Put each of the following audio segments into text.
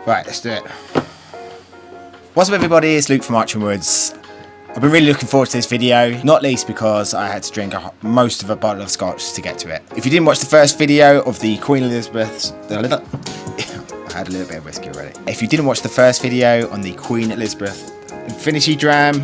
Right, let's do it. What's up everybody, it's Luke from Arching Woods. I've been really looking forward to this video, not least because I had to drink most of a bottle of scotch to get to it. If you didn't watch the first video of the Queen Elizabeth's... I had a little bit of whiskey already. If you didn't watch the first video on the Queen Elizabeth Infinity Dram,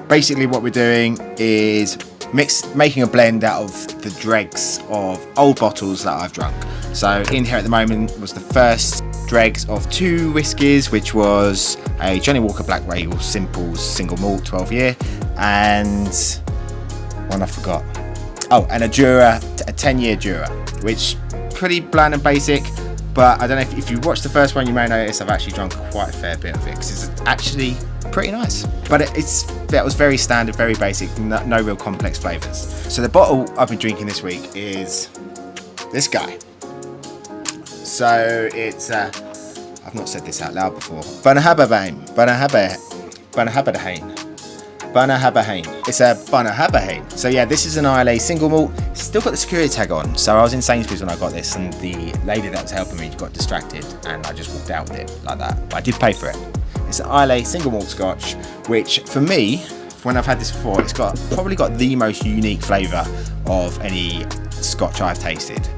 basically what we're doing is making a blend out of the dregs of old bottles that I've drunk. So in here at the moment was the first dregs of 2 whiskies, which was a Johnny Walker Black Label Simples single malt 12 year and one I forgot. Oh, and a Jura, a 10-year Jura, which pretty bland and basic, but I don't know if you watched the first one, you may notice I've actually drunk quite a fair bit of it because it's actually pretty nice. But that was very standard, very basic, no real complex flavours. So the bottle I've been drinking this week is this guy. So it's, I've not said this out loud before. Bunnahabhain. It's a Bunnahabhain. So yeah, this is an Islay single malt. It's still got the security tag on. So I was in Sainsbury's when I got this and the lady that was helping me got distracted and I just walked out with it like that. But I did pay for it. It's an Islay single malt scotch, which for me, when I've had this before, it's probably got the most unique flavour of any scotch I've tasted.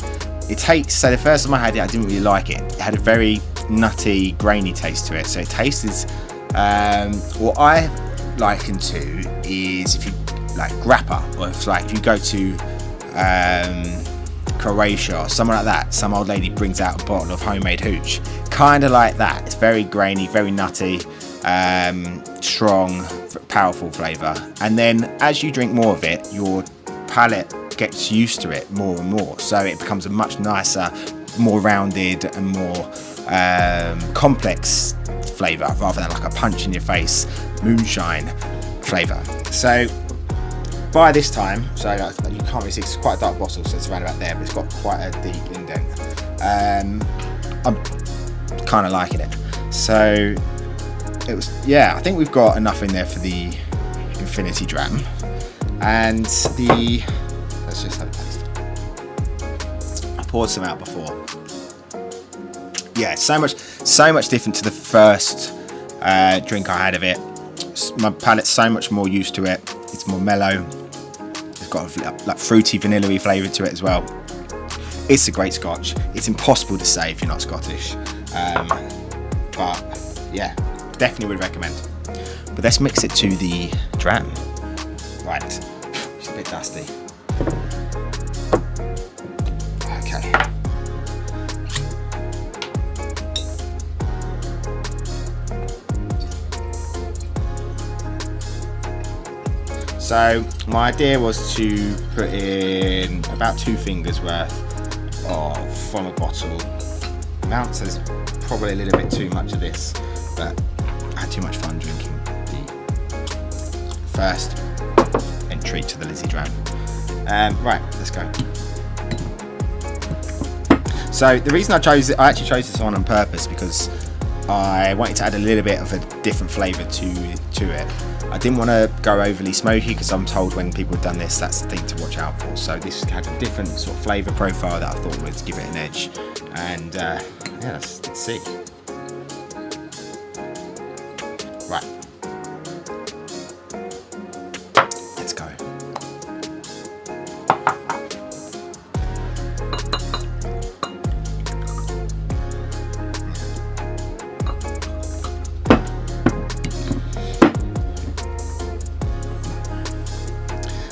So the first time I had it, I didn't really like it. It had a very nutty, grainy taste to it. So it tastes, what I liken to is if you like grappa, or if you go to Croatia or somewhere like that, some old lady brings out a bottle of homemade hooch. Kind of like that. It's very grainy, very nutty, strong, powerful flavour. And then as you drink more of it, your palate gets used to it more and more, so it becomes a much nicer, more rounded and more complex flavour rather than like a punch in your face moonshine flavour. So by this time, so you can't really see, it's quite a dark bottle, so it's around about there, but it's got quite a deep indent. I'm kind of liking it. So it was, yeah, I think we've got enough in there for the Infinity Dram. And let's just have a taste. I poured some out before. Yeah, so much different to the first drink I had of it. My palate's so much more used to it. It's more mellow. It's got a like fruity, vanilla-y flavour to it as well. It's a great scotch. It's impossible to say if you're not Scottish, but yeah, definitely would recommend. But let's mix it to the dram. Right, it's a bit dusty. Okay. So my idea was to put in about 2 fingers worth from a bottle. Amount says probably a little bit too much of this, but I had too much fun drinking the first entry to the Lizzie Dram. Right, let's go. So the reason I actually chose this one on purpose because I wanted to add a little bit of a different flavour to it. I didn't want to go overly smoky because I'm told when people have done this, that's the thing to watch out for. So this had a different sort of flavour profile that I thought would give it an edge. And yeah, let's see. Right. Let's go.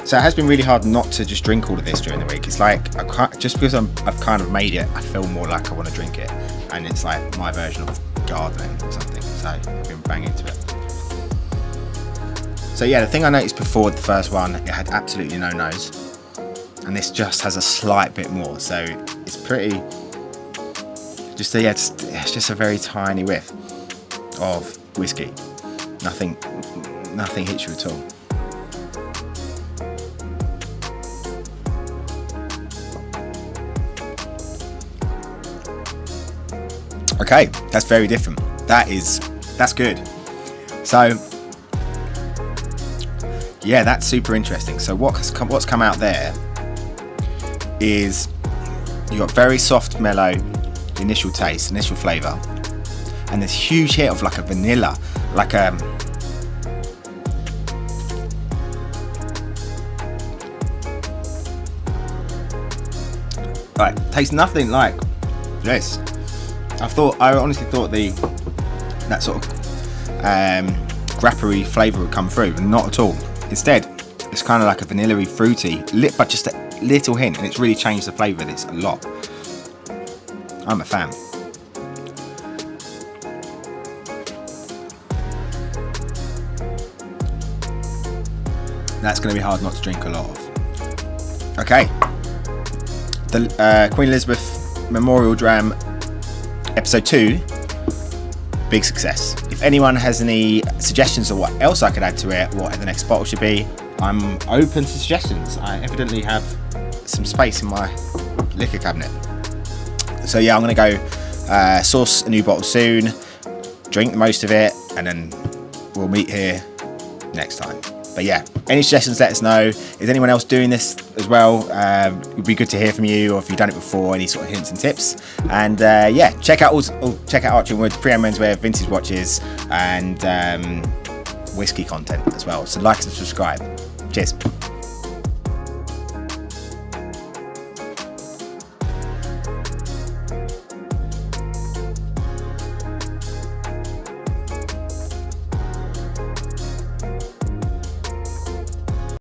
So it has been really hard not to just drink all of this during the week. It's like, just because I've kind of made it, I feel more like I want to drink it. And it's like my version of gardening or something. So I've been banging into it. So yeah, the thing I noticed before the first one, it had absolutely no nose. And this just has a slight bit more. So it's pretty, yeah, it's just a very tiny whiff of whiskey. Nothing hits you at all. Okay, that's very different. That's good. So yeah, that's super interesting. So what's come out there is you got very soft, mellow initial taste, initial flavour, and this huge hit of like a vanilla, like tastes nothing like this. I honestly thought that sort of grappery flavour would come through, but not at all. Instead, it's kind of like a vanilla-y, fruity, lit by just a little hint, and it's really changed the flavour of this a lot. I'm a fan. That's going to be hard not to drink a lot of. Okay. The Queen Elizabeth Memorial Dram Episode 2, big success. If anyone has any suggestions of what else I could add to it, what the next bottle should be, I'm open to suggestions. I evidently have some space in my liquor cabinet. So yeah, I'm going to go source a new bottle soon, drink the most of it, and then we'll meet here next time. But yeah, any suggestions, let us know. Is anyone else doing this as well? It would be good to hear from you, or if you've done it before, any sort of hints and tips. And yeah, check out Archery Woods, pre-owned menswear, vintage watches, and whiskey content as well. So like and subscribe. Cheers.